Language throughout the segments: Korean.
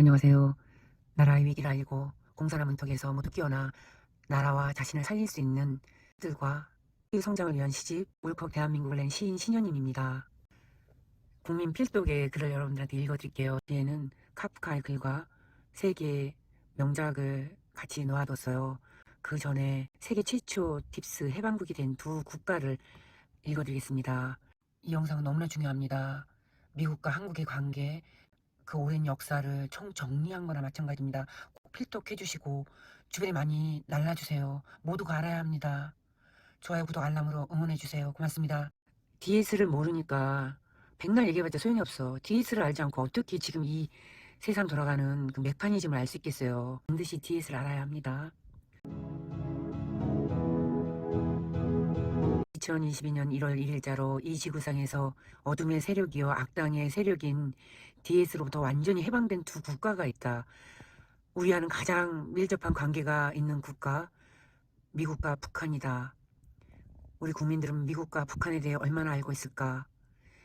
안녕하세요. 나라의 위기를 알고 공산화 문턱에서 모두 깨어나 나라와 자신을 살릴 수 있는 들과 성장을 위한 시집 울컥 대한민국을 낸 시인 신현임입니다. 국민 필독의 글을 여러분들한테 읽어드릴게요. 뒤에는 카프카의 글과 세 개의 명작을 같이 놓아뒀어요. 그 전에 세계 최초 팁스 해방국이 된 두 국가를 읽어드리겠습니다. 이 영상은 너무나 중요합니다. 미국과 한국의 관계, 그 오랜 역사를 총정리한 거나 마찬가지입니다. 꼭 필독해 주시고 주변에 많이 날라주세요. 모두가 알아야 합니다. 좋아요, 구독, 알람으로 응원해 주세요. 고맙습니다. DS를 모르니까 백날 얘기해봤자 소용이 없어. DS를 알지 않고 어떻게 지금 이 세상 돌아가는 그 메커니즘을 알 수 있겠어요. 반드시 DS를 알아야 합니다. 2022년 1월 1일자로 이 지구상에서 어둠의 세력이요 악당의 세력인 DS로부터 완전히 해방된 두 국가가 있다. 우리와는 가장 밀접한 관계가 있는 국가, 미국과 북한이다. 우리 국민들은 미국과 북한에 대해 얼마나 알고 있을까?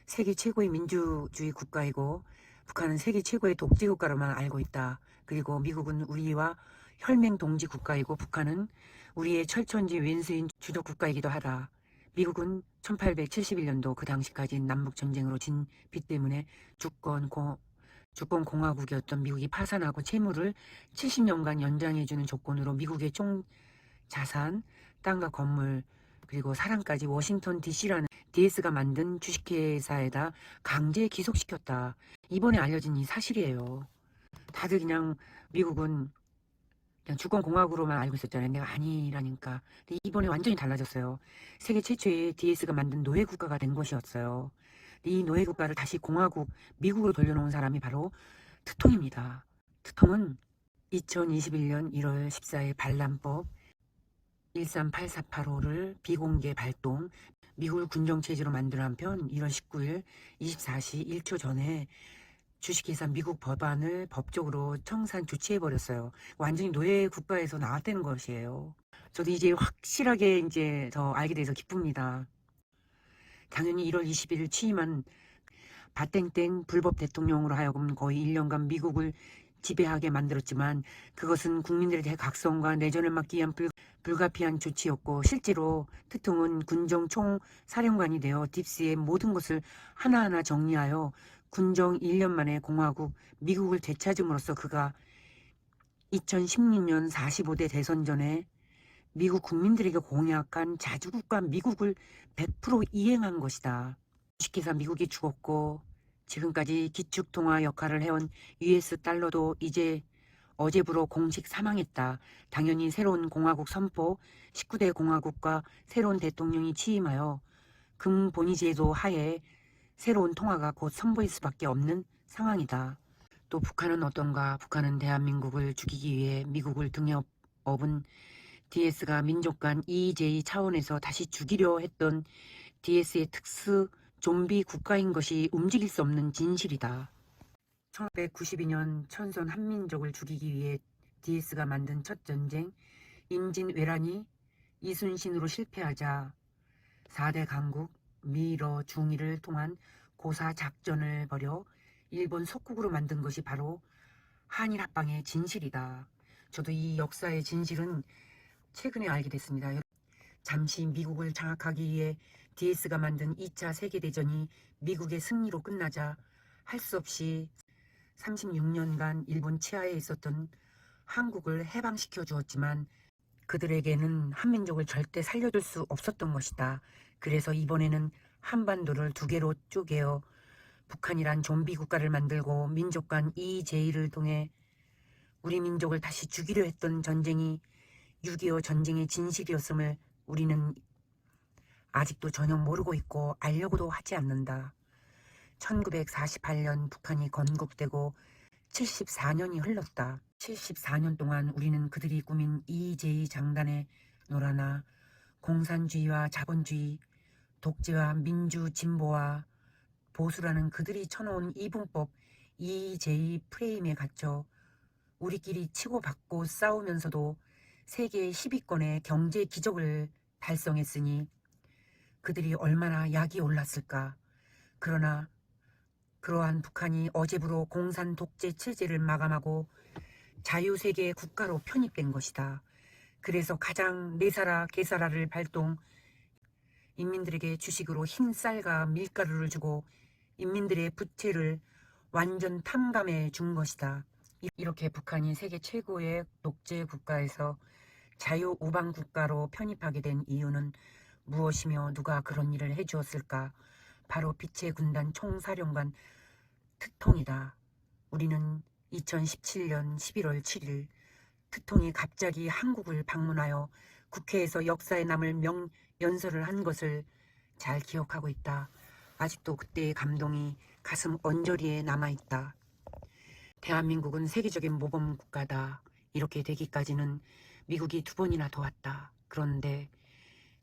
세계 최고의 민주주의 국가이고 북한은 세계 최고의 독재 국가로만 알고 있다. 그리고 미국은 우리와 혈맹 동지 국가이고 북한은 우리의 철천지 왼수인 주적 국가이기도 하다. 미국은 1871년도 그 당시까지 남북전쟁으로 진 빚 때문에 주권공화국이었던 미국이 파산하고 채무를 70년간 연장해주는 조건으로 미국의 총 자산, 땅과 건물, 그리고 사람까지 워싱턴 DC라는 DS가 만든 주식회사에다 강제 기속시켰다. 이번에 알려진 이 사실이에요. 다들 그냥 미국은 그냥 주권공화국으로만 알고 있었잖아요. 내가 아니라니까. 근데 이번에 완전히 달라졌어요. 세계 최초의 DS가 만든 노예국가가 된 것이었어요. 이 노예국가를 다시 공화국, 미국으로 돌려놓은 사람이 바로 트통입니다. 트통은 2021년 1월 14일 반란법 138485를 비공개 발동, 미국을 군정체제로 만든 한편 1월 19일 24시 1초 전에 주식회사 미국 법안을 법적으로 청산 조치해버렸어요. 완전히 노예 국가에서 나왔다는 것이에요. 저도 이제 확실하게 이제 더 알게 돼서 기쁩니다. 당연히 1월 20일 취임한 바땡땡 불법 대통령으로 하여금 거의 1년간 미국을 지배하게 만들었지만 그것은 국민들에 대해 각성과 내전을 막기 위한 불가피한 조치였고 실제로 트통은 군정 총사령관이 되어 딥스의 모든 것을 하나하나 정리하여 군정 1년 만에 공화국 미국을 되찾음으로써 그가 2016년 45대 대선 전에 미국 국민들에게 공약한 자주국가 미국을 100% 이행한 것이다. 주식회사 미국이 죽었고 지금까지 기축통화 역할을 해온 US 달러도 이제 어제부로 공식 사망했다. 당연히 새로운 공화국 선포, 19대 공화국과 새로운 대통령이 취임하여 금본위제도 하에 새로운 통화가 곧 선보일 수밖에 없는 상황이다. 또 북한은 어떤가? 북한은 대한민국을 죽이기 위해 미국을 등에 업은 DS가 민족 간 EJ 차원에서 다시 죽이려 했던 DS의 특수 좀비 국가인 것이 움직일 수 없는 진실이다. 1992년 천선 한민족을 죽이기 위해 DS가 만든 첫 전쟁 임진왜란이 이순신으로 실패하자 4대 강국 미러 중일을 통한 고사 작전을 벌여 일본 속국으로 만든 것이 바로 한일합방의 진실이다. 저도 이 역사의 진실은 최근에 알게 됐습니다. 잠시 미국을 장악하기 위해 DS가 만든 2차 세계대전이 미국의 승리로 끝나자 할 수 없이 36년간 일본 치하에 있었던 한국을 해방시켜 주었지만 그들에게는 한민족을 절대 살려둘 수 없었던 것이다. 그래서 이번에는 한반도를 두 개로 쪼개어 북한이란 좀비 국가를 만들고 민족 간 EJ를 통해 우리 민족을 다시 죽이려 했던 전쟁이 6.25 전쟁의 진실이었음을 우리는 아직도 전혀 모르고 있고 알려고도 하지 않는다. 1948년 북한이 건국되고 74년이 흘렀다. 74년 동안 우리는 그들이 꾸민 EJ 장단에 놀아나 공산주의와 자본주의, 독재와 민주 진보와 보수라는 그들이 쳐놓은 이분법 EJ 프레임에 갇혀 우리끼리 치고받고 싸우면서도 세계 10위권의 경제 기적을 달성했으니 그들이 얼마나 약이 올랐을까. 그러나 그러한 북한이 어제부로 공산 독재 체제를 마감하고 자유세계 국가로 편입된 것이다. 그래서 가장 내사라 개사라를 발동, 인민들에게 주식으로 흰 쌀과 밀가루를 주고 인민들의 부채를 완전 탕감해 준 것이다. 이렇게 북한이 세계 최고의 독재 국가에서 자유우방 국가로 편입하게 된 이유는 무엇이며 누가 그런 일을 해주었을까? 바로 빛의 군단 총사령관 트통이다. 우리는 2017년 11월 7일 트통이 갑자기 한국을 방문하여 국회에서 역사에 남을 명연설을 한 것을 잘 기억하고 있다. 아직도 그때의 감동이 가슴 언저리에 남아있다. 대한민국은 세계적인 모범 국가다. 이렇게 되기까지는 미국이 2번이나 도왔다. 그런데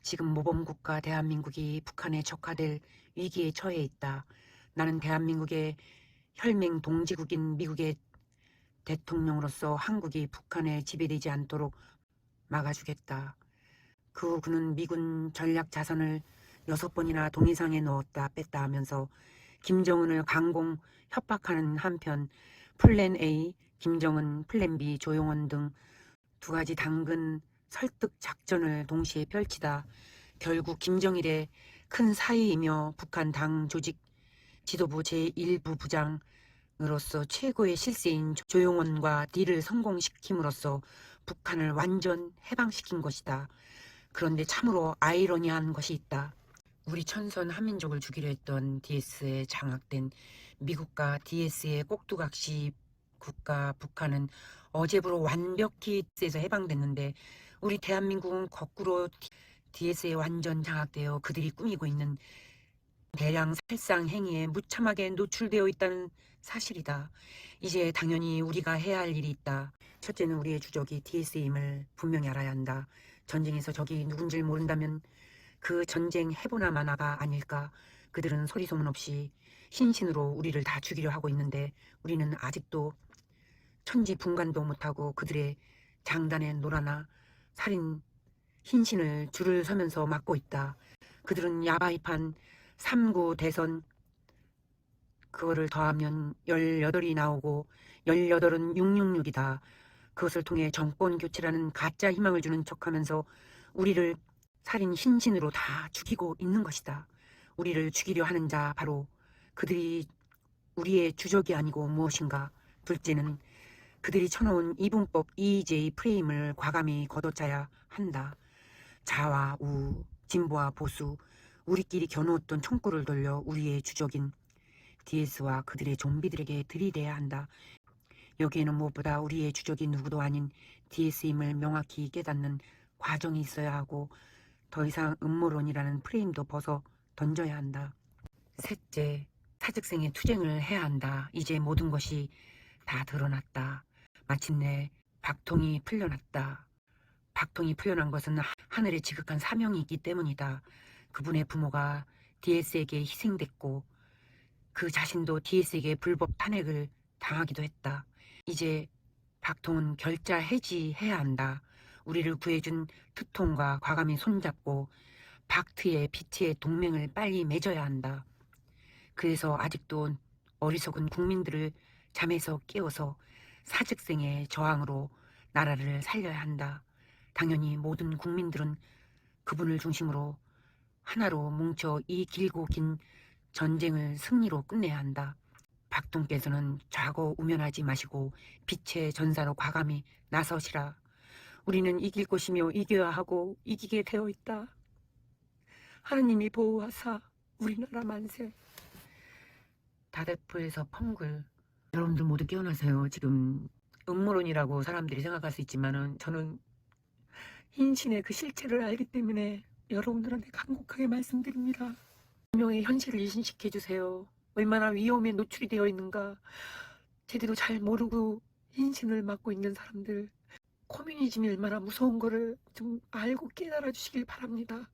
지금 모범 국가 대한민국이 북한에 적화될 위기에 처해 있다. 나는 대한민국의 혈맹 동지국인 미국의 대통령으로서 한국이 북한에 지배되지 않도록 막아주겠다. 그 후 그는 미군 전략 자산을 6번이나 동해상에 넣었다 뺐다 하면서 김정은을 강공 협박하는 한편 플랜 A, 김정은, 플랜 B, 조용원 등 2가지 당근 설득 작전을 동시에 펼치다 결국 김정일의 큰 사위이며 북한 당 조직 지도부 제1부 부장으로서 최고의 실세인 조용원과 딜을 성공시킴으로써 북한을 완전 해방시킨 것이다. 그런데 참으로 아이러니한 것이 있다. 우리 천선 한민족을 주기로 했던 DS에 장악된 미국과 DS의 꼭두각시 국가 북한은 어제부로 완벽히 DS에서 해방됐는데 우리 대한민국은 거꾸로 DS에 완전 장악되어 그들이 꾸미고 있는 대량 살상 행위에 무참하게 노출되어 있다는 사실이다. 이제 당연히 우리가 해야 할 일이 있다. 첫째는 우리의 주적이 DS임을 분명히 알아야 한다. 전쟁에서 적이 누군지 모른다면 그 전쟁 해보나 마나가 아닐까. 그들은 소리소문 없이 신신으로 우리를 다 죽이려 하고 있는데 우리는 아직도 천지분간도 못하고 그들의 장단에 놀아나 살인 흰신을 줄을 서면서 막고 있다. 그들은 야바이판 3구 대선 그거를 더하면 18이 나오고 18은 666이다. 그것을 통해 정권 교체라는 가짜 희망을 주는 척하면서 우리를 살인 흰신으로 다 죽이고 있는 것이다. 우리를 죽이려 하는 자 바로 그들이 우리의 주적이 아니고 무엇인가. 둘째는 그들이 쳐놓은 이분법 EJ 프레임을 과감히 걷어차야 한다. 자와 우, 진보와 보수, 우리끼리 겨누었던 총구를 돌려 우리의 주적인 DS와 그들의 좀비들에게 들이대야 한다. 여기에는 무엇보다 우리의 주적이 누구도 아닌 DS임을 명확히 깨닫는 과정이 있어야 하고 더 이상 음모론이라는 프레임도 벗어 던져야 한다. 셋째, 사직생의 투쟁을 해야 한다. 이제 모든 것이 다 드러났다. 마침내 박통이 풀려났다. 박통이 풀려난 것은 하늘의 지극한 사명이 있기 때문이다. 그분의 부모가 DS에게 희생됐고 그 자신도 DS에게 불법 탄핵을 당하기도 했다. 이제 박통은 결자 해지해야 한다. 우리를 구해준 트통과 과감히 손잡고 박트의 빛의 동맹을 빨리 맺어야 한다. 그래서 아직도 어리석은 국민들을 잠에서 깨워서 사직생의 저항으로 나라를 살려야 한다. 당연히 모든 국민들은 그분을 중심으로 하나로 뭉쳐 이 길고 긴 전쟁을 승리로 끝내야 한다. 박통께서는 좌고우면하지 마시고 빛의 전사로 과감히 나서시라. 우리는 이길 것이며 이겨야 하고 이기게 되어 있다. 하느님이 보호하사 우리나라 만세. 다대포에서 펑글. 여러분들 모두 깨어나세요. 지금 음모론이라고 사람들이 생각할 수 있지만은 저는 흰신의 그 실체를 알기 때문에 여러분들한테 간곡하게 말씀드립니다. 운명의 현실을 인식해주세요. 얼마나 위험에 노출이 되어 있는가. 제대로 잘 모르고 흰신을 맡고 있는 사람들, 커뮤니즘이 얼마나 무서운 거를 좀 알고 깨달아 주시길 바랍니다.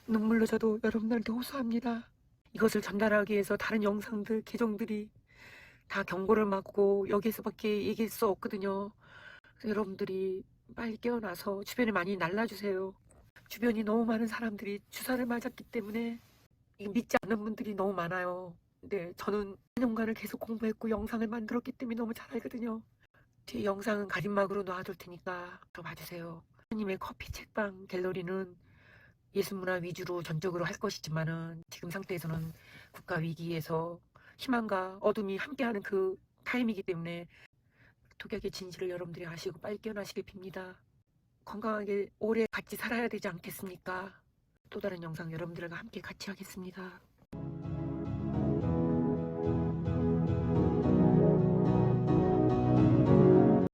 눈물로 저도 여러분들한테 호소합니다. 이것을 전달하기 위해서 다른 영상들, 계정들이 다 경고를 맞고 여기에서밖에 얘기할 수 없거든요. 그래서 여러분들이 빨리 깨어나서 주변에 많이 날라주세요. 주변이 너무 많은 사람들이 주사를 맞았기 때문에 이거 믿지 않는 분들이 너무 많아요. 네, 저는 4년간을 계속 공부했고 영상을 만들었기 때문에 너무 잘 알거든요. 뒤에 영상은 가림막으로 놔둘 테니까 들어봐주세요. 님의 커피 책방 갤러리는 예술문화 위주로 전적으로 할 것이지만은 지금 상태에서는 국가 위기에서 희망과 어둠이 함께하는 그 타임이기 때문에 독약의 진실을 여러분들이 아시고 빨리 깨어나시길 빕니다. 건강하게 오래 같이 살아야 되지 않겠습니까? 또 다른 영상 여러분들과 함께 같이 하겠습니다.